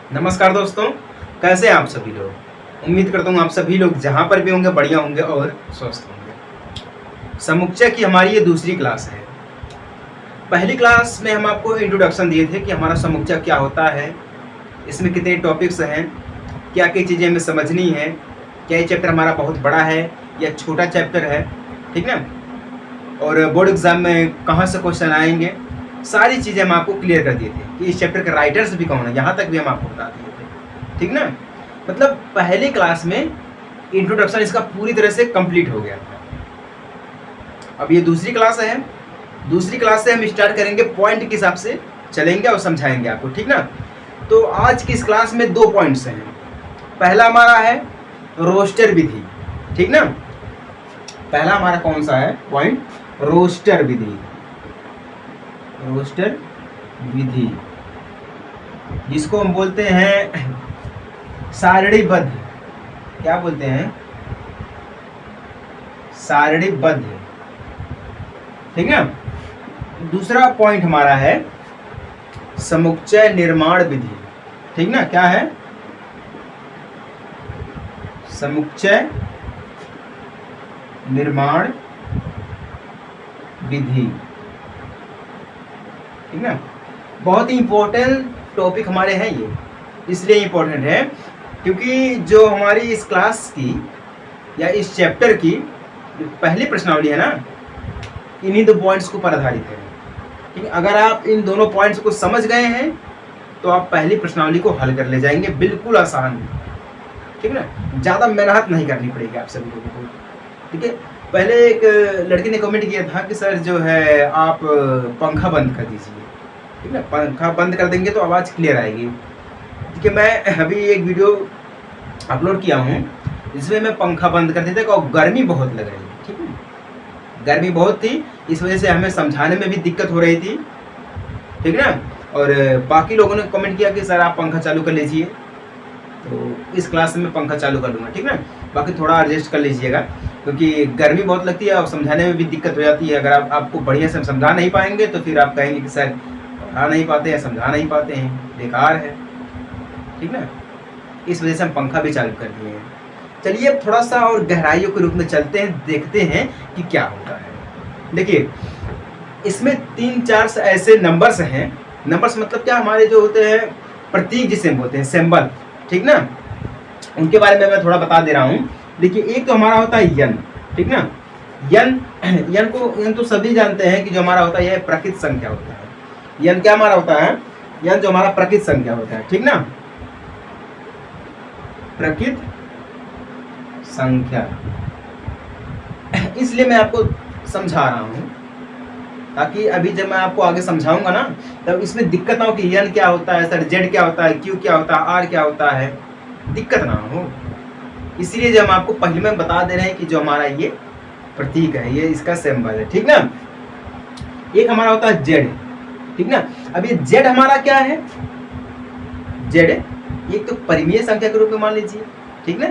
नमस्कार दोस्तों, कैसे हैं आप सभी लोग। उम्मीद करता हूँ आप सभी लोग जहाँ पर भी होंगे बढ़िया होंगे और स्वस्थ होंगे। समुच्चय की हमारी ये दूसरी क्लास है। पहली क्लास में हम आपको इंट्रोडक्शन दिए थे कि हमारा समुच्चय क्या होता है, इसमें कितने टॉपिक्स हैं, क्या क्या चीज़ें हमें समझनी है, क्या ये चैप्टर हमारा बहुत बड़ा है या छोटा चैप्टर है, ठीक ना। और बोर्ड एग्जाम में कहाँ से क्वेश्चन आएंगे, सारी चीज़ें हम आपको क्लियर कर दिए थे कि इस चैप्टर के राइटर्स भी कौन है, यहाँ तक भी हम आपको बता दिए थे, ठीक ना। मतलब पहली क्लास में इंट्रोडक्शन इसका पूरी तरह से कंप्लीट हो गया था। अब ये दूसरी क्लास है, दूसरी क्लास से हम स्टार्ट करेंगे, पॉइंट के हिसाब से चलेंगे और समझाएंगे आपको, ठीक ना। तो आज की इस क्लास में 2 पॉइंट्स हैं। पहला हमारा है रोस्टर विधि, ठीक ना। पहला हमारा कौन सा है पॉइंट, रोस्टर विधि। रोस्टर विधि जिसको हम बोलते हैं सारणीबद्ध, क्या बोलते हैं, सारणीबद्ध, ठीक है। दूसरा पॉइंट हमारा है समुच्चय निर्माण विधि, ठीक ना। क्या है, समुच्चय निर्माण विधि, ठीक ना। बहुत ही इंपॉर्टेंट टॉपिक हमारे हैं ये, इसलिए इंपॉर्टेंट है क्योंकि जो हमारी इस क्लास की या इस चैप्टर की पहली प्रश्नावली है ना, इन्हीं 2 पॉइंट्स को पर आधारित है। ठीक है, अगर आप इन दोनों पॉइंट्स को समझ गए हैं तो आप पहली प्रश्नावली को हल कर ले जाएंगे, बिल्कुल आसान, ठीक है ना। ज़्यादा मेहनत नहीं करनी पड़ेगी आप सभी लोगों को, ठीक है। पहले एक लड़की ने कमेंट किया था कि सर जो है आप पंखा बंद कर दीजिए, ठीक है। पंखा बंद कर देंगे तो आवाज़ क्लियर आएगी, ठीक है। मैं अभी एक वीडियो अपलोड किया हूँ जिसमें मैं पंखा बंद कर देता और गर्मी बहुत लग रही थी, ठीक है। गर्मी बहुत थी, इस वजह से हमें समझाने में भी दिक्कत हो रही थी, ठीक है ना। और बाकी लोगों ने कमेंट किया कि सर आप पंखा चालू कर लीजिए, तो इस क्लास में पंखा चालू कर लूँगा, ठीक है ना। बाकी थोड़ा एडजस्ट कर लीजिएगा क्योंकि गर्मी बहुत लगती है और समझाने में भी दिक्कत हो जाती है। अगर आपको बढ़िया से समझा नहीं पाएंगे तो फिर आप कहेंगे कि सर पढ़ा नहीं पाते हैं, समझा नहीं पाते हैं, बेकार है, ठीक ना। इस वजह से हम पंखा भी चालू कर दिए हैं। चलिए अब थोड़ा सा और गहराइयों के रूप में चलते हैं, देखते हैं कि क्या होता है। देखिए इसमें 3-4 ऐसे नंबर्स हैं। नंबर्स मतलब क्या, हमारे जो होते हैं प्रतीक जिसे बोलते हैं, सिंबल, ठीक ना, उनके बारे में मैं थोड़ा बता दे रहा हूँ। देखिए एक तो हमारा होता है यन, ठीक ना। यन तो सभी जानते हैं कि जो हमारा होता है यह प्रकृत संख्या होता है। यन क्या हमारा होता है, यन जो हमारा प्रकृत संख्या होता है, ठीक ना, प्रकृत संख्या। इसलिए मैं आपको समझा रहा हूं ताकि अभी जब मैं आपको आगे समझाऊंगा ना तब इसमें दिक्कत ना हो कि यन क्या होता है, सर जेड क्या होता है, क्यू क्या होता है, आर क्या होता है, दिक्कत ना हो। इसलिए जब हम आपको पहले में बता दे रहे हैं कि जो हमारा ये प्रतीक है, ये इसका सिंबल है, ठीक ना। एक हमारा होता है जेड, ठीक ना। अब ये जेड हमारा क्या है, जेड एक तो परिमेय संख्या के रूप में मान लीजिए, ठीक ना।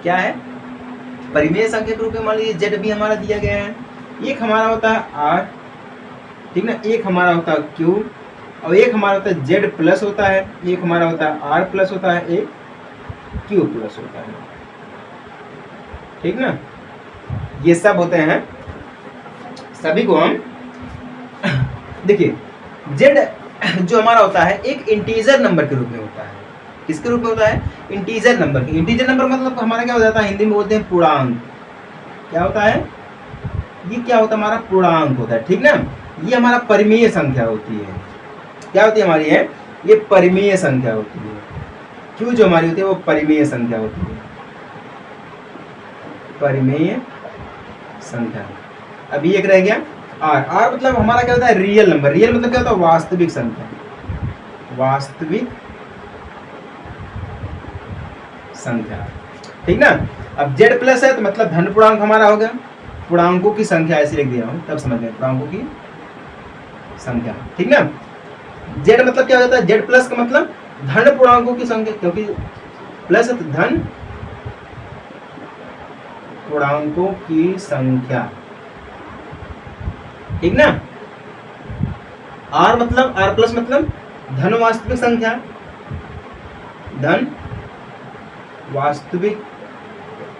क्या है, परिमेय संख्या के रूप में मान लीजिए जेड भी हमारा दिया गया है। एक हमारा होता है आर, ठीक ना, एक हमारा होता है क्यू, और एक हमारा होता है जेड प्लस होता है, एक हमारा होता है आर प्लस होता है, एक क्यू प्लस होता है, ठीक ना। ये सब होते हैं, सभी को हम देखिए जेड जो हमारा होता है एक इंटीजर नंबर के रूप में होता है। किसके रूप में होता है, इंटीजर नंबर। इंटीजर नंबर मतलब हमारा क्या हो जाता है, हिंदी में बोलते हैं पूर्णांक। क्या होता है, ये क्या होता है, हमारा पूर्णांक होता है, ठीक ना। ये हमारा परिमेय संख्या होती है। क्या होती है हमारी, है ये परिमेय संख्या होती है। क्यू जो हमारी होती है वो परिमेय संख्या होती है, परिमेय संख्या। अभी एक रह गया आर। आर मतलब हमारा क्या होता है, रियल नंबर। रियल मतलब क्या होता है, वास्तविक संख्या, वास्तविक संख्या, ठीक ना। अब जेड प्लस है तो मतलब धन पूर्णांक हमारा हो गया, पूर्णांकों की संख्या ऐसे लिख दिया हूं तब समझ गए, पूर्णांकों की संख्या, ठीक ना। जेड मतलब क्या होता है, जेड प्लस का मतलब धन पूर्णांकों की संख्या, क्योंकि प्लस है तो धन पूर्णांकों की संख्या, ठीक ना। आर मतलब, आर प्लस मतलब धन वास्तविक संख्या, धन वास्तविक,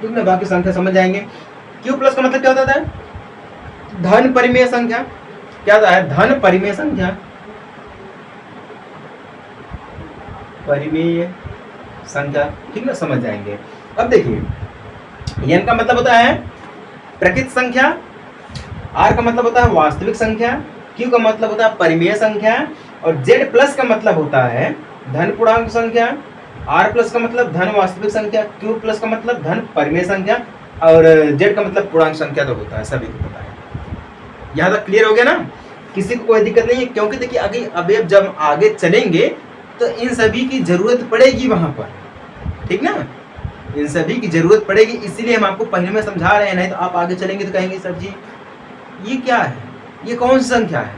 ठीक ना, बाकी संख्या समझ जाएंगे। क्यू प्लस का मतलब क्या होता है? धन परिमेय संख्या। क्या होता है? धन परिमेय संख्या, परिमेय संख्या, ठीक ना, समझ जाएंगे। अब देखिए एन का मतलब होता है प्रकृत संख्या, आर का मतलब होता है वास्तविक संख्या, क्यू का मतलब होता है परिमेय संख्या, और जेड प्लस का मतलब होता है धन पूर्णांक संख्या, आर प्लस का मतलब धन वास्तविक संख्या, क्यू प्लस का मतलब धन परिमेय संख्या, और जेड का मतलब पूर्णांक संख्या तो होता है, सभी को पता है। यहाँ तक क्लियर हो गया ना? किसी को कोई दिक्कत नहीं है, क्योंकि देखिए आगे अभी जब आगे चलेंगे तो इन सभी की जरूरत पड़ेगी वहां पर, ठीक ना, इन सभी की जरूरत पड़ेगी, इसीलिए हम आपको पहले में समझा रहे हैं, नहीं तो आप आगे चलेंगे तो कहेंगे सर जी ये क्या है, ये कौन सी संख्या है,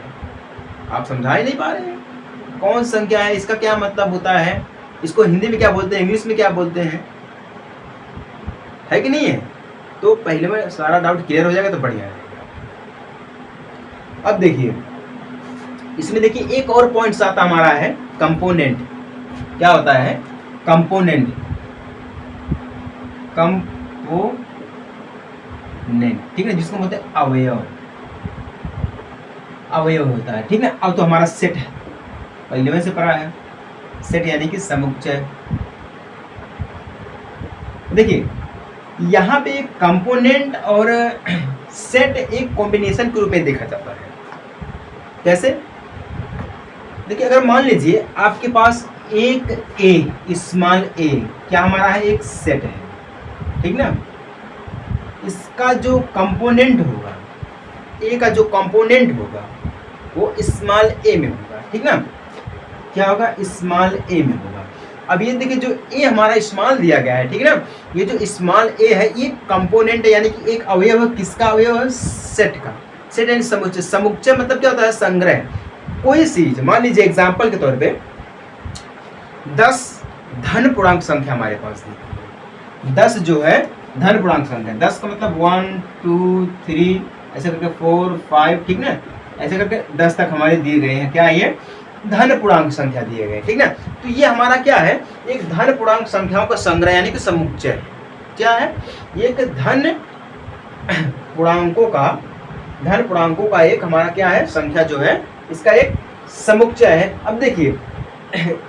आप समझा ही नहीं पा रहे हैं कौन सी संख्या है, इसका क्या मतलब होता है, इसको हिंदी में क्या बोलते हैं, इंग्लिश में क्या बोलते हैं, है कि नहीं है? तो पहले में सारा डाउट क्लियर हो जाएगा तो बढ़िया है। अब देखिए इसमें देखिए एक और पॉइंट्स आता हमारा है कंपोनेंट। क्या होता है? कंपोनेंट, कंपोनेंट, ठीक है, जिसको बोलते हैं अवयव, अवयव होता है, ठीक है। अब तो हमारा सेट है, पहले में से पढ़ा है, सेट यानी कि समुच्चय। देखिए यहाँ पे कंपोनेंट और सेट एक कॉम्बिनेशन के रूप में देखा जाता है। कैसे? देखिए अगर मान लीजिए आपके पास एक ए, स्मॉल ए, क्या हमारा है, एक सेट है, ठीक ना, इसका जो कंपोनेंट होगा, ए का जो कंपोनेंट होगा वो स्मॉल ए में होगा, ठीक ना, क्या होगा, स्मॉल ए में होगा। अब ये देखिए जो ए हमारा स्मॉल दिया गया है, ठीक है ना, ये जो स्मॉल ए है ये कंपोनेंट है, यानी कि एक अवयव है, किसका अवयव है, सेट का। सेट यानी समुच्चय, समुच्चय मतलब क्या होता है, संग्रह। कोई चीज, मान लीजिए एग्जांपल के तौर पे 10 धन पूर्णांक संख्या हमारे पास थी, 10 जो है धन पूर्णांक संख्या, 10 का मतलब 1 2 3 ऐसे करके 4 5, ठीक ना, ऐसे करके 10 तक हमारे दिए गए हैं, क्या ये धन पूर्णांक संख्या दिए गए, ठीक ना। तो ये हमारा क्या है, एक धन पूर्णांक संख्याओं का संग्रह यानी कि समुच्चय। क्या है? एक धन पूर्णांकों का एक हमारा क्या है, संख्या जो है इसका एक समुच्चय है। अब देखिए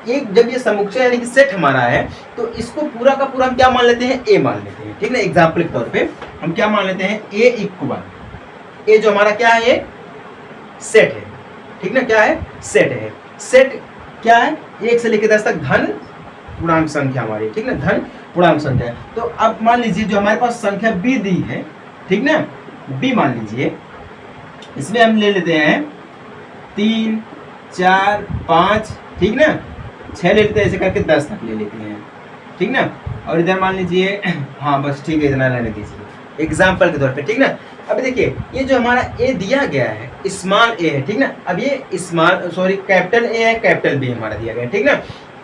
एक जब ये समुच्चय यानी कि सेट हमारा है तो इसको पूरा का पूरा हम क्या मान लेते हैं, ए मान लेते हैं, ठीक ना। एग्जाम्पल के तौर पे हम क्या मान लेते हैं, ए इक्वल, ए जो हमारा क्या है, ये सेट है, ठीक ना, क्या है, सेट है। सेट क्या है, 1 से लेकर 10 तक धन पूर्णांक संख्या हमारी, ठीक ना, धन पूर्णांक संख्या है। तो अब मान लीजिए जो हमारे पास संख्या बी दी है, ठीक ना, बी मान लीजिए, इसमें हम ले लेते हैं 3 4 5, ठीक ना, 6 ले लेते हैं, ऐसे करके 10 तक ले लेते हैं, ठीक ना। और इधर मान लीजिए, हाँ बस ठीक है, इतना रहने दीजिए एग्जाम्पल के तौर पे, ठीक ना। अब देखिए ये जो हमारा ए दिया गया है स्मॉल ए है, ठीक ना, अब ये स्मॉल कैपिटल ए है, कैपिटल बी हमारा दिया गया है, ठीक ना।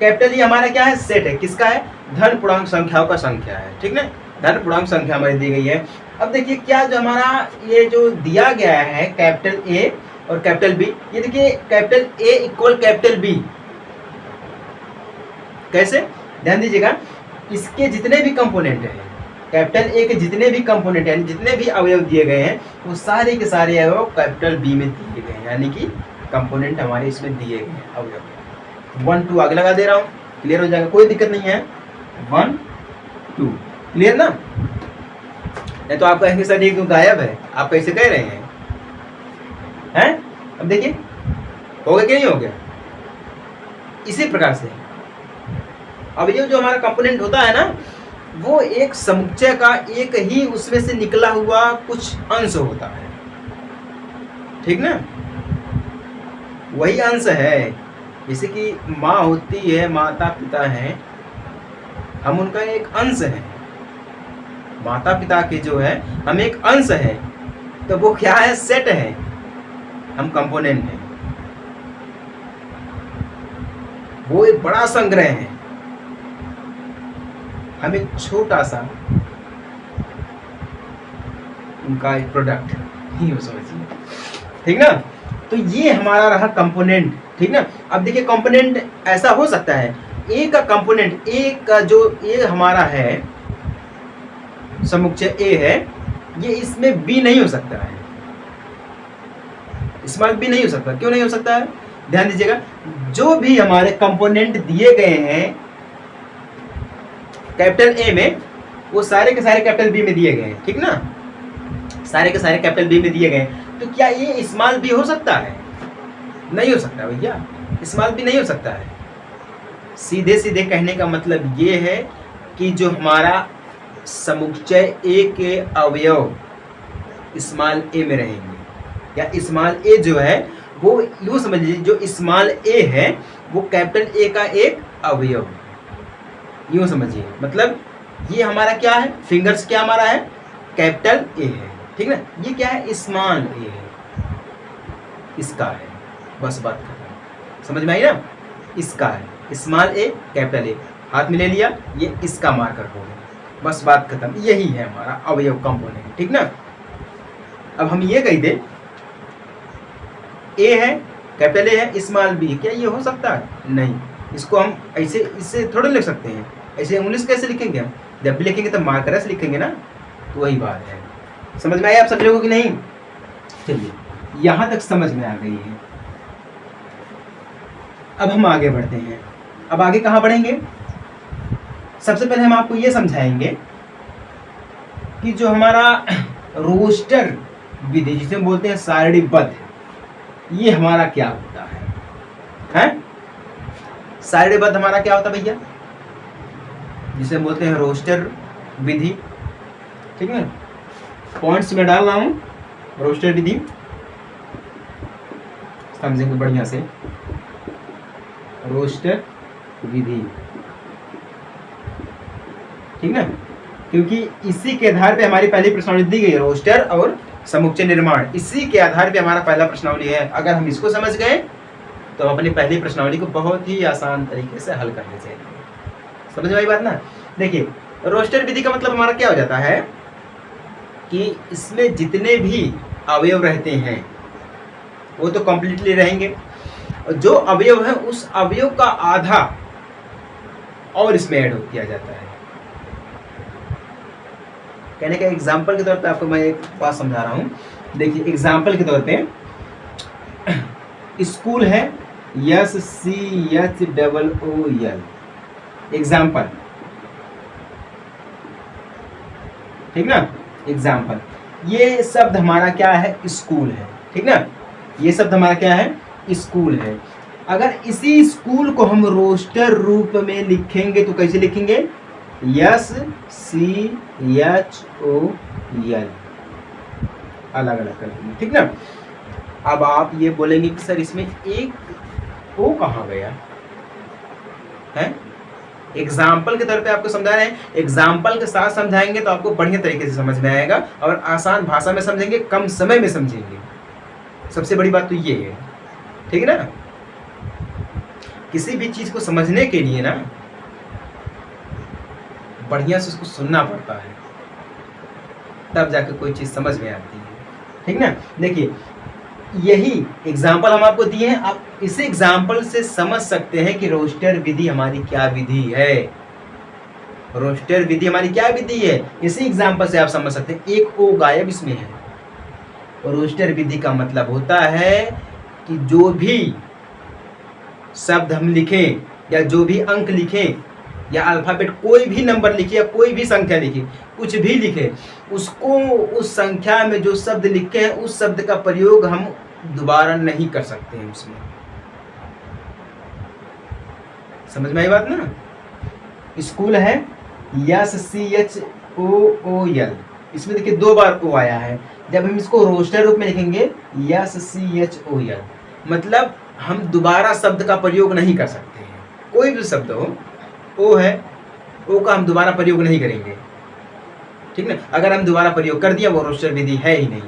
कैपिटल ए हमारा क्या है, सेट है, किसका है, धन पूर्णांक संख्याओं का संख्या है, ठीक ना, धन पूर्णांक संख्या हमारी दी गई है। अब देखिए क्या जो हमारा ये जो दिया गया है कैपिटल ए और कैपिटल बी, ये देखिए capital A equal capital B, कैसे, ध्यान दीजिएगा, इसके जितने भी कंपोनेंट हैं, कैपिटल ए के जितने भी कंपोनेंट यानी जितने भी अवयव दिए गए हैं वो सारे के सारे अवयव कैपिटल बी में दिए गए हैं, यानी कि कंपोनेंट हमारे इसमें दिए गए हैं अवयव। 1 2 आगे लगा दे रहा हूँ, क्लियर हो जाएगा, कोई दिक्कत नहीं है। 1 2 क्लियर ना। नहीं तो आप कहेंगे सर ये क्यों गायब है, आप कैसे कह रहे हैं? अब देखिए हो गया कि नहीं हो गया, इसी प्रकार से अब ये जो हमारा कंपोनेंट होता है ना, वो एक समुच्चय का एक ही उसमें से निकला हुआ कुछ अंश होता है, ठीक ना, वही अंश है। जैसे कि माँ होती है, माता पिता हैं, हम उनका एक अंश है, माता पिता के जो है हम एक अंश है, तो वो क्या है, सेट है, हम कंपोनेंट हैं, वो एक बड़ा संग्रह है, हम एक छोटा सा उनका एक प्रोडक्ट ही हो, समझिए, ठीक ना। तो ये हमारा रहा कंपोनेंट, ठीक ना। अब देखिए कंपोनेंट ऐसा हो सकता है ए का कंपोनेंट, ए का जो ए हमारा है समुच्चय ए है, ये इसमें बी नहीं हो सकता है, स्मॉल बी नहीं हो सकता। क्यों नहीं हो सकता है? ध्यान दीजिएगा, जो भी हमारे कंपोनेंट दिए गए हैं कैपिटल ए में, वो सारे के सारे कैपिटल बी में दिए गए हैं, ठीक ना, सारे के सारे कैपिटल बी में दिए गए हैं। तो क्या ये स्मॉल बी हो सकता है? नहीं हो सकता भैया, स्मॉल बी नहीं हो सकता है। सीधे सीधे कहने का मतलब ये है कि जो हमारा समुच्चय ए के अवयव स्मॉल ए में रहेंगे, या स्मॉल ए जो है वो यूँ समझ लीजिए, जो स्मॉल ए है वो कैपिटल ए का एक अवयव है, यूँ समझिए। मतलब ये हमारा क्या है, फिंगर्स क्या हमारा है, कैपिटल ए है, ठीक ना, ये क्या है, स्मॉल ए है, इसका है, बस बात खत्म। समझ में आई ना, इसका है स्मॉल ए कैपिटल ए, हाथ में ले लिया, ये इसका मार्कर हो गया, बस बात खत्म। यही है हमारा अवयव कंपोनेंट, ठीक ना। अब हम ये कह दे ए है कैपिटल ए है स्मॉल बी, क्या ये हो सकता है? नहीं। इसको हम ऐसे इससे थोड़े लिख सकते हैं, ऐसे इंग्लिश कैसे लिखेंगे हम? जब भी लिखेंगे तो मार्कर से लिखेंगे ना, तो वही बात है। समझ में आया आप सब लोगों की नहीं? चलिए यहाँ तक समझ में आ गई है। अब हम आगे बढ़ते हैं। अब आगे कहाँ बढ़ेंगे? सबसे पहले हम आपको ये समझाएंगे कि जो हमारा रोस्टर विधि जिसे हम बोलते हैं सारणीबद्ध, ये हमारा क्या होता है? हैं? सारणीबद्ध हमारा क्या होता है भैया? जिसे हम बोलते हैं रोस्टर विधि, ठीक है। पॉइंट्स में डाल रहा हूं, रोस्टर विधि समझेंगे बढ़िया से। रोस्टर विधि, ठीक ना, क्योंकि इसी के आधार पे हमारी पहली प्रश्नावली दी गई है, रोस्टर और समुच्चय निर्माण, इसी के आधार पे हमारा पहला प्रश्नावली है। अगर हम इसको समझ गए तो अपनी पहली प्रश्नावली को बहुत ही आसान तरीके से हल कर ले जाएंगे। समझ में आई बात ना? देखिए रोस्टर विधि का मतलब हमारा क्या हो जाता है कि इसमें जितने भी अवयव रहते हैं वो तो कंप्लीटली रहेंगे, और जो अवयव है उस अवयव का आधा और इसमें ऐड किया जाता है। कहने का एग्जाम्पल के तौर पे आपको मैं एक बात समझा रहा हूँ। देखिए एग्जाम्पल के तौर पे स्कूल है, SCHOOL, एग्जाम्पल, ठीक ना, एग्जाम्पल। ये शब्द हमारा क्या है? स्कूल है, ठीक ना, ये शब्द हमारा क्या है? स्कूल है। अगर इसी स्कूल को हम रोस्टर रूप में लिखेंगे तो कैसे लिखेंगे? SCHOOL, अलग अलग करके, ठीक ना। अब आप ये बोलेंगे कि सर इसमें एक ओ कहाँ गया है? एग्जाम्पल के तौर पे आपको समझा रहे हैं, एग्जाम्पल के साथ समझाएंगे तो आपको बढ़िया तरीके से समझ में आएगा, और आसान भाषा में समझेंगे, कम समय में समझेंगे। सबसे बड़ी बात तो ये है, ठीक है ना। किसी भी चीज को समझने के लिए ना बढ़िया से उसको सुनना पड़ता है, तब जाकर कोई चीज समझ में आती है, ठीक ना। देखिए यही एग्जाम्पल हम आपको दिए हैं, आप इसी एग्जाम्पल से समझ सकते हैं कि रोस्टर विधि हमारी क्या विधि है। रोस्टर विधि हमारी क्या विधि है, इसी एग्जाम्पल से आप समझ सकते हैं। एक ओ गायब इसमें है। रोस्टर विधि का मतलब होता है कि जो भी शब्द हम लिखें या जो भी अंक लिखें या अल्फाबेट कोई भी नंबर लिखे या कोई भी संख्या लिखे, कुछ भी लिखे, उसको उस संख्या में जो शब्द लिखे हैं उस शब्द का प्रयोग हम दोबारा नहीं कर सकते हैं उसमें। समझ में आई बात ना? स्कूल है SCHOOL, इसमें देखिए 2 बार ओ आया है। जब हम इसको रोस्टर रूप में लिखेंगे SCHOOL, मतलब हम दोबारा शब्द का प्रयोग नहीं कर सकते हैं। कोई भी शब्द हो, ओ है, ओ का हम दोबारा प्रयोग नहीं करेंगे, ठीक ना। अगर हम दोबारा प्रयोग कर दिया वो रोस्टर विधि है ही नहीं।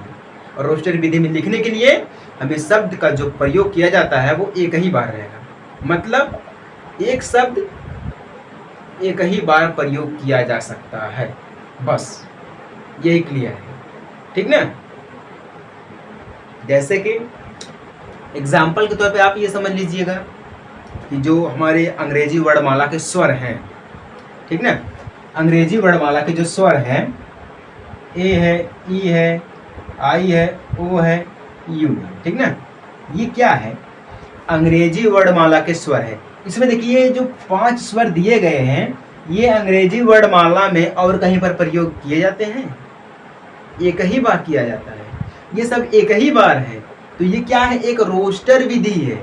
और रोस्टर विधि में लिखने के लिए हमें शब्द का जो प्रयोग किया जाता है वो एक ही बार रहेगा, मतलब एक शब्द एक ही बार प्रयोग किया जा सकता है, बस यही क्लियर है, ठीक ना। जैसे कि एग्जाम्पल के तौर पे आप ये समझ लीजिएगा कि जो हमारे अंग्रेजी वर्णमाला के स्वर हैं, ठीक ना, अंग्रेजी वर्णमाला के जो स्वर हैं, ए है, ई है, आई है, ओ है, यू है, ठीक ना, ये क्या है? अंग्रेजी वर्णमाला के स्वर है। इसमें देखिए जो 5 स्वर दिए गए हैं, ये अंग्रेजी वर्णमाला में और कहीं पर प्रयोग किए जाते हैं? एक ही बार किया जाता है, ये सब एक ही बार है। तो ये क्या है? एक रोस्टर विधि है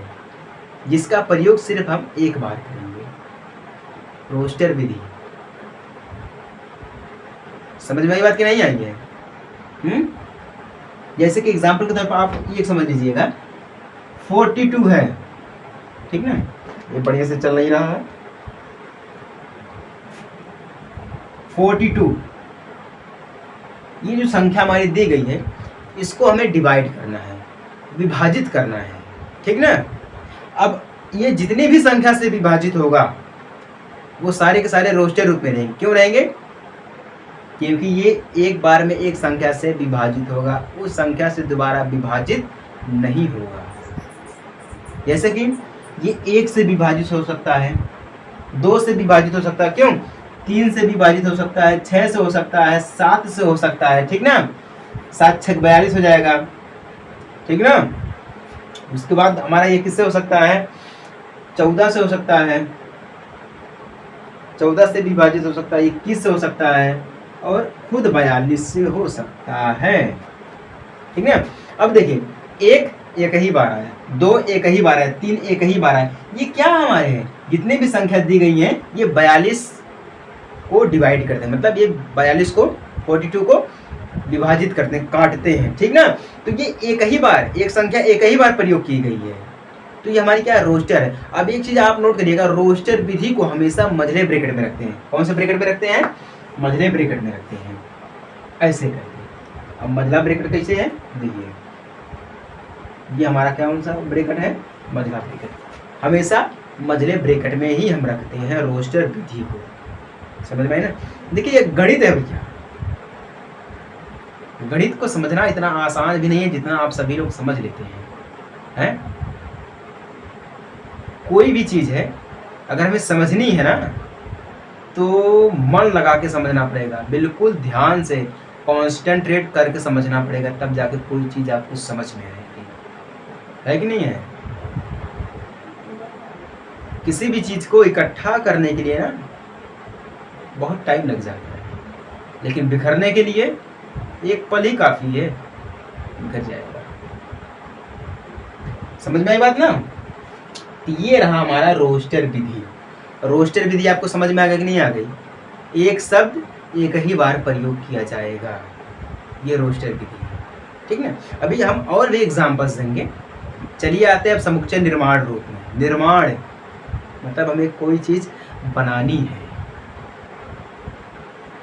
जिसका प्रयोग सिर्फ हम एक बार करेंगे, रोस्टर विधि। समझ में आई बात कि नहीं आई है? जैसे कि एग्जाम्पल के तौर पर आप ये समझ लीजिएगा, 42 है, ठीक ना, ये बढ़िया से चल नहीं रहा है। 42 ये जो संख्या हमारी दी गई है, इसको हमें डिवाइड करना है, विभाजित करना है, ठीक ना। अब ये जितनी भी संख्या से विभाजित होगा वो सारे के सारे रोस्टर रूप में रहेंगे। क्यों रहेंगे? क्योंकि ये एक बार में एक संख्या से विभाजित होगा, उस संख्या से दोबारा विभाजित नहीं होगा। जैसे कि ये 1 से विभाजित हो सकता है, 2 से विभाजित हो सकता है, क्यों? 3 से विभाजित हो सकता है, 6 से हो सकता है, 7 से हो सकता है, ठीक ना, 7 6 42 हो जाएगा, ठीक ना। उसके बाद हमारा ये किससे हो सकता है? 14 से हो सकता है, 14 से विभाजित हो सकता है, 21 से हो सकता है, और खुद 42 से हो सकता है, ठीक है। अब देखिए, 1 एक ही बार आया, 2 एक ही बार आया, 3 एक ही बार आया। ये क्या हमारे हैं? जितने भी संख्या दी गई हैं, ये 42 को डिवाइड करते हैं, मतलब ये 42 को 42 को विभाजित करते हैं, काटते हैं, ठीक ना। तो ये एक ही बार, एक संख्या एक ही बार प्रयोग की गई है, तो ये हमारी क्या है? रोस्टर है। अब एक चीज आप नोट करिएगा, रोस्टर विधि को हमेशा मझले ब्रैकेट में रखते हैं। कौन से ब्रैकेट में रखते हैं? मझले ब्रैकेट में रखते हैं, ऐसे करके। अब मझला ब्रैकेट कैसे है? देखिए, ये हमारा कौन सा ब्रैकेट है? मझला ब्रैकेट। हमेशा मझले ब्रैकेट में ही हम रखते हैं रोस्टर विधि को। समझ में आई ना? देखिए, ये गणित है भैया, गणित को समझना इतना आसान भी नहीं है जितना आप सभी लोग समझ लेते हैं। कोई भी चीज है अगर हमें समझनी है ना, तो मन लगा के समझना पड़ेगा, बिल्कुल ध्यान से कॉन्सेंट्रेट करके समझना पड़ेगा, तब जाके कोई चीज आपको समझ में आएगी, है कि नहीं है? किसी भी चीज को इकट्ठा करने के लिए ना बहुत टाइम लग जाता है, लेकिन बिखरने के लिए एक पल ही काफी है, बिखर जाएगा। समझ में आई बात ना? तो ये रहा हमारा रोस्टर विधि। रोस्टर विधि आपको समझ में आ गई कि नहीं आ गई? एक शब्द एक ही बार प्रयोग किया जाएगा, ये रोस्टर विधि, ठीक ना। अभी हम और भी एग्जांपल्स देंगे। चलिए आते हैं अब समुच्चय निर्माण रूप में। निर्माण मतलब हमें कोई चीज बनानी है,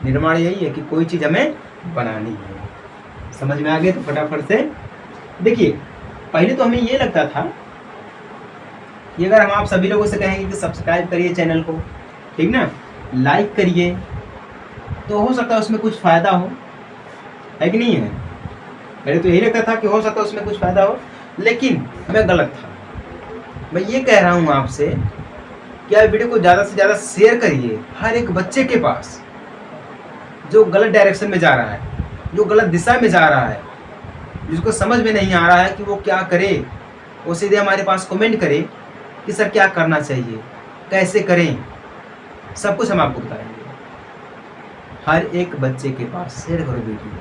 निर्माण यही है कि कोई चीज हमें बनानी है। समझ में आ गए? तो फटाफट से देखिए, पहले तो हमें ये लगता था कि अगर हम आप सभी लोगों से कहेंगे कि सब्सक्राइब करिए चैनल को, ठीक ना, लाइक करिए, तो हो सकता है उसमें कुछ फ़ायदा हो, है कि नहीं है? पहले तो यही लगता था कि हो सकता है उसमें कुछ फ़ायदा हो, लेकिन मैं गलत था। मैं ये कह रहा हूँ आपसे कि आप वीडियो को ज़्यादा से ज़्यादा शेयर करिए हर एक बच्चे के पास जो गलत डायरेक्शन में जा रहा है, जो गलत दिशा में जा रहा है, जिसको समझ में नहीं आ रहा है कि वो क्या करे। वो सीधे हमारे पास कमेंट करे कि सर क्या करना चाहिए, कैसे करें, सब कुछ हम आपको बताएंगे। हर एक बच्चे के पास शेयर करो वीडियो,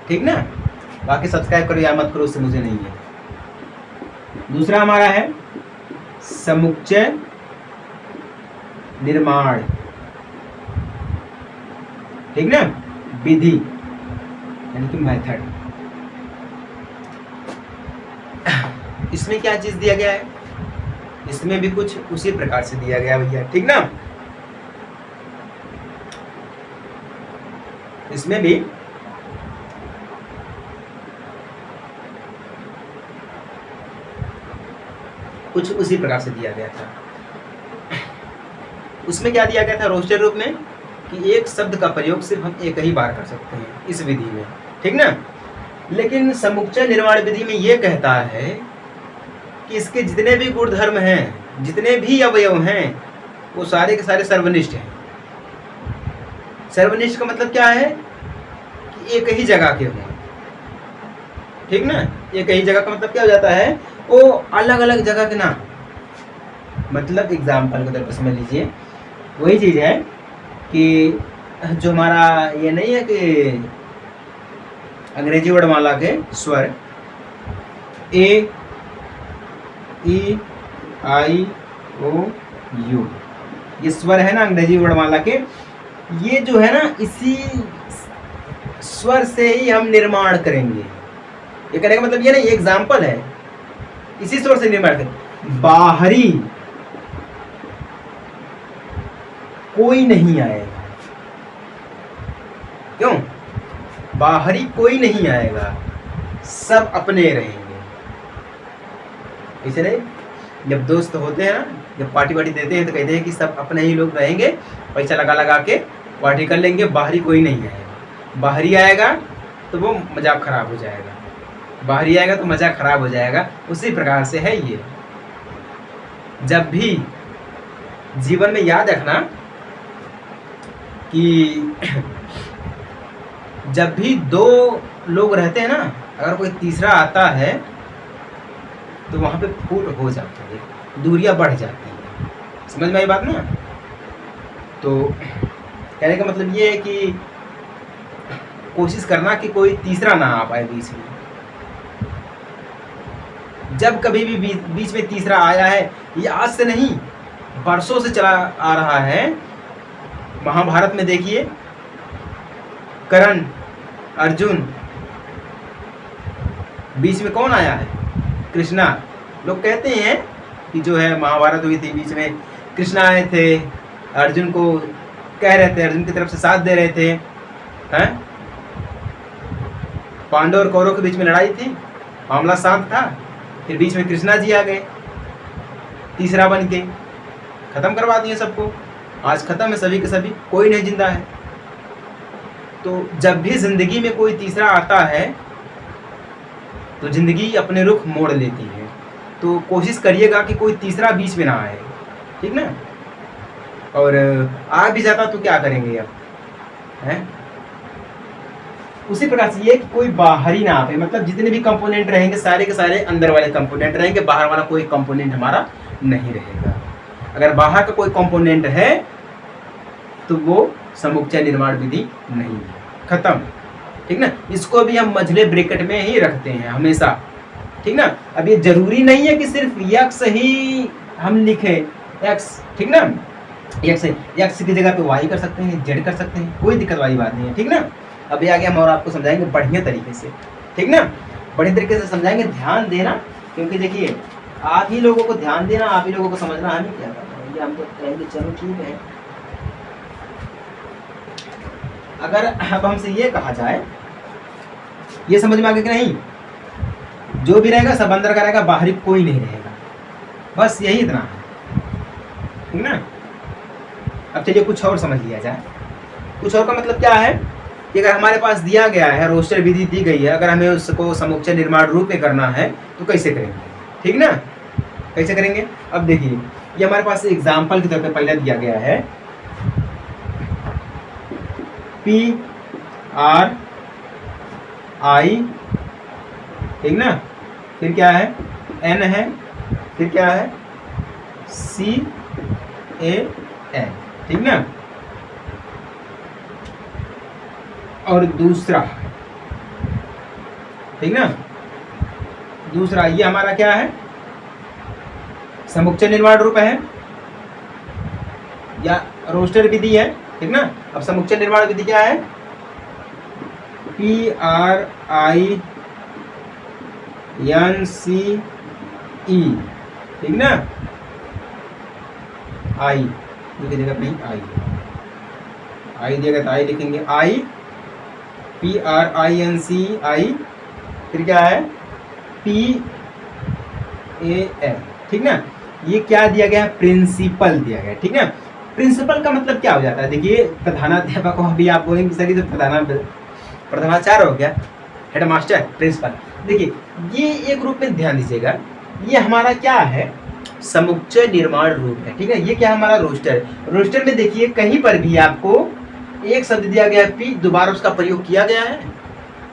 ठीक ना। बाकी सब्सक्राइब करो या मत करो, उससे मुझे नहीं है। दूसरा हमारा है समुच्चय निर्माण, ठीक ना, विधि यानी कि मेथड। इसमें क्या चीज दिया गया है? इसमें भी कुछ उसी प्रकार से दिया गया भैया, ठीक ना। इसमें भी कुछ उसी प्रकार से दिया गया था। उसमें क्या दिया गया था रोस्टर रूप में कि एक शब्द का प्रयोग सिर्फ हम एक ही बार कर सकते हैं इस विधि में, ठीक ना। लेकिन समुच्चय निर्माण विधि में ये कहता है कि इसके जितने भी गुणधर्म हैं जितने भी अवयव हैं वो सारे के सारे सर्वनिष्ठ हैं। सर्वनिष्ठ का मतलब क्या है कि एक ही जगह के हों, ठीक ना। एक ही जगह का मतलब क्या हो जाता है, वो अलग अलग जगह के ना, मतलब एग्जाम्पल के तौर पर समझ लीजिए, वही चीज़ है कि जो हमारा ये नहीं है कि अंग्रेजी वर्णमाला के स्वर ए, ई, आई, ओ, यू, ये स्वर है ना अंग्रेजी वर्णमाला के, ये जो है ना इसी स्वर से ही हम निर्माण करेंगे। ये कहने का मतलब ये नहीं, एग्जाम्पल है, इसी स्वर से निर्माण करेंगे। बाहरी कोई नहीं आएगा। क्यों? बाहरी कोई नहीं आएगा, सब अपने रहेंगे। इसे नहीं, जब दोस्त होते हैं ना, जब पार्टी वार्टी देते हैं तो कहते हैं कि सब अपने ही लोग रहेंगे, पैसा लगा लगा के पार्टी कर लेंगे, बाहरी कोई नहीं आएगा। बाहरी आएगा तो वो मजाक खराब हो जाएगा, बाहरी आएगा तो मजाक खराब हो जाएगा। उसी प्रकार से है ये। जब भी जीवन में याद रखना कि जब भी दो लोग रहते हैं ना, अगर कोई तीसरा आता है तो वहाँ पे फूट हो जाती है, दूरियां बढ़ जाती हैं। समझ में आई बात ना? तो कहने का मतलब ये है कि कोशिश करना कि कोई तीसरा ना आ पाए बीच में। जब कभी भी बीच में तीसरा आया है, ये आज से नहीं बरसों से चला आ रहा है। महाभारत में देखिए, कर्ण, अर्जुन, बीच में कौन आया है? कृष्णा। लोग कहते हैं कि जो है महाभारत हुई थी, बीच में कृष्णा आए थे, अर्जुन को कह रहे थे, अर्जुन की तरफ से साथ दे रहे थे, हैं? पांडव और कौरव के बीच में लड़ाई थी, मामला शांत था, फिर बीच में कृष्णा जी आ गए तीसरा बन के, खत्म करवा दिए सबको। आज खत्म है सभी के सभी, कोई नहीं जिंदा है। तो जब भी जिंदगी में कोई तीसरा आता है तो जिंदगी अपने रुख मोड़ लेती है। तो कोशिश करिएगा कि कोई तीसरा बीच में ना आए, ठीक ना। और आ भी जाता तो क्या करेंगे अब, हैं? उसी प्रकार से ये कि कोई बाहरी ना आए, मतलब जितने भी कंपोनेंट रहेंगे सारे के सारे अंदर वाले कंपोनेंट रहेंगे, बाहर वाला कोई कंपोनेंट हमारा नहीं रहेगा। अगर बाहर का कोई कंपोनेंट है तो वो समुच्चय निर्माण विधि नहीं है, खत्म, ठीक ना। इसको भी हम मझले ब्रैकेट में ही रखते हैं हमेशा, ठीक ना। अब ये जरूरी नहीं है कि सिर्फ यक्स ही हम लिखे, एक्स, ठीक ना। यक्स की जगह पे वाई कर सकते हैं, जेड कर सकते हैं, कोई दिक्कत वाली बात नहीं है, ठीक ना। अभी आगे हम और आपको समझाएंगे बढ़िया तरीके से, ठीक ना, बढ़िया तरीके से समझाएंगे। ध्यान देना, क्योंकि देखिए आप ही लोगों को ध्यान देना, आप ही लोगों को समझना, हमें क्या करना है, ये हम तो कहेंगे चलो ठीक है। अगर अब हमसे ये कहा जाए, ये समझ में आ गया कि नहीं, जो भी रहेगा सब अंदर का रहेगा, बाहरी कोई नहीं रहेगा, बस यही इतना है, ठीक ना। अब चलिए कुछ और समझ लिया जाए। कुछ और का मतलब क्या है कि अगर हमारे पास दिया गया है, रोस्टर विधि दी गई है, अगर हमें उसको समुच्चय निर्माण रूप में करना है तो कैसे करेंगे, ठीक ना, कैसे करेंगे। अब देखिए ये हमारे पास एग्जाम्पल के तौर पर पहले दिया गया है, पी आर आई, ठीक ना, फिर क्या है, एन है, फिर क्या है, सी ए एन, ठीक ना। और दूसरा, ठीक ना, दूसरा ये हमारा क्या है, समुच्चय निर्माण रूप है या रोस्टर विधि है, ठीक ना। अब समुच्चय निर्माण विधि क्या है, P R I N C E, ठीक ना, आई की जगह पे आई दिया गया, आई लिखेंगे, I P R I N C I, फिर क्या है, पी ए एल, ठीक ना। ये क्या दिया गया, प्रिंसिपल दिया गया, ठीक ना। प्रिंसिपल का मतलब क्या हो जाता है, देखिए प्रधानाध्यापक को अभी आप बोलेंगे सर तो प्रधानाचार्य हो गया, हेडमास्टर, प्रिंसिपल। देखिए ये एक रूप में ध्यान दीजिएगा, ये हमारा क्या है, समुच्चय निर्माण रूप है। ठीक है, ये क्या है हमारा रोस्टर। रोस्टर में देखिए कहीं पर भी आपको एक शब्द दिया गया है पी, दोबारा उसका प्रयोग किया गया है?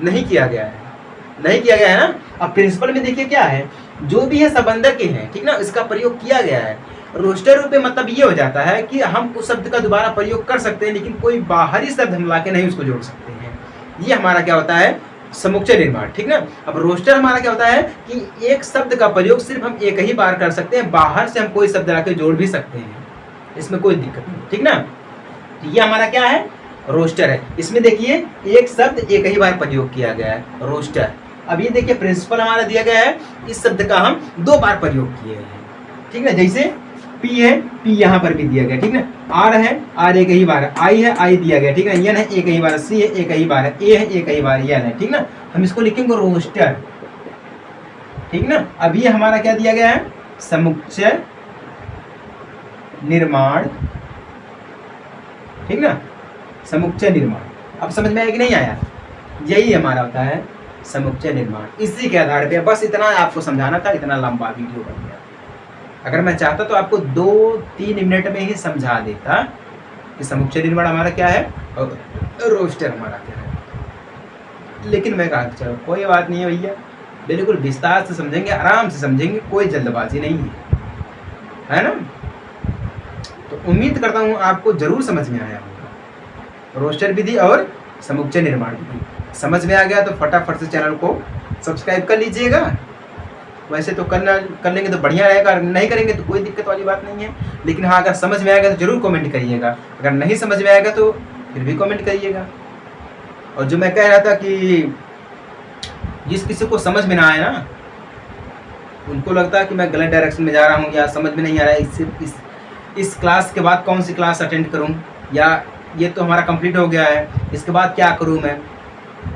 नहीं किया गया है, नहीं किया गया है ना। अब प्रिंसिपल में देखिए क्या है, जो भी है सबंधक के हैं, ठीक ना, इसका प्रयोग किया गया है। रोस्टर रूप में मतलब ये हो जाता है कि हम उस शब्द का दोबारा प्रयोग कर सकते हैं, लेकिन कोई बाहरी शब्द हम लाके नहीं उसको जोड़ सकते हैं। ये हमारा क्या होता है, समुच्चय निर्माण। ठीक ना। अब रोस्टर हमारा क्या होता है कि एक शब्द का प्रयोग सिर्फ हम एक ही बार कर सकते हैं, बाहर से हम कोई शब्द लाके जोड़ भी सकते हैं, इसमें कोई दिक्कत नहीं। ठीक ना, ये हमारा क्या है, रोस्टर है। इसमें देखिए एक शब्द एक ही बार प्रयोग किया गया है, रोस्टर। अब ये देखिए प्रिंसिपल हमारा दिया गया है, इस शब्द का हम 2 बार प्रयोग किए हैं। ठीक ना, जैसे पी है, पी यहाँ पर भी दिया गया। ठीक ना, आर है, आर एक ही बार है, आई है, आई दिया गया। ठीक है, एन है एक ही बार, सी है एक ही बार है, ए है एक ही बार, एन है। ठीक ना, हम इसको लिखेंगे रोस्टर। ठीक ना। अब ये हमारा क्या दिया गया है, समुच्चय निर्माण। ठीक ना, समुच्चय निर्माण। अब समझ में आया कि नहीं आया? यही हमारा होता है समुच्चय निर्माण। इसी के आधार पे बस इतना आपको समझाना था, इतना लंबा वीडियो बन गया। अगर मैं चाहता तो आपको 2-3 मिनट में ही समझा देता कि समुच्चय निर्माण हमारा क्या है और रोस्टर हमारा क्या है, लेकिन मैं कहा चलो कोई बात नहीं है भैया, बिल्कुल विस्तार से समझेंगे, आराम से समझेंगे, कोई जल्दबाजी नहीं है ना। तो उम्मीद करता हूँ आपको जरूर समझ में आया होगा रोस्टर विधि और समुच्चय निर्माण विधि। समझ में आ गया तो फटाफट से चैनल को सब्सक्राइब कर लीजिएगा। वैसे तो कर लेंगे तो बढ़िया रहेगा, नहीं करेंगे तो कोई दिक्कत वाली बात नहीं है। लेकिन हाँ, अगर समझ में आएगा तो जरूर कमेंट करिएगा, अगर नहीं समझ में आएगा तो फिर भी कमेंट करिएगा। और जो मैं कह रहा था कि जिस किसी को समझ में ना आए ना, उनको लगता है कि मैं गलत डायरेक्शन में जा रहा हूँ या समझ में नहीं आ रहा है, इस क्लास के बाद कौन सी क्लास अटेंड करूँ, या ये तो हमारा कंप्लीट हो गया है, इसके बाद क्या करूँ मैं,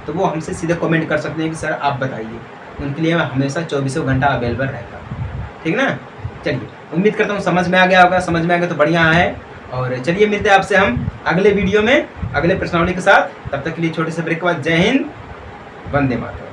तो वो हमसे सीधे कमेंट कर सकते हैं कि सर आप बताइए। उनके लिए मैं हमेशा 24 घंटा अवेलेबल रहता हूँ। ठीक ना। चलिए, उम्मीद करता हूँ समझ में आ गया होगा। समझ में आ गया तो बढ़िया है। और चलिए मिलते हैं आपसे हम अगले वीडियो में अगले प्रश्नावली के साथ। तब तक के लिए छोटे से ब्रेक के बाद जय हिंद, वंदे मातरम।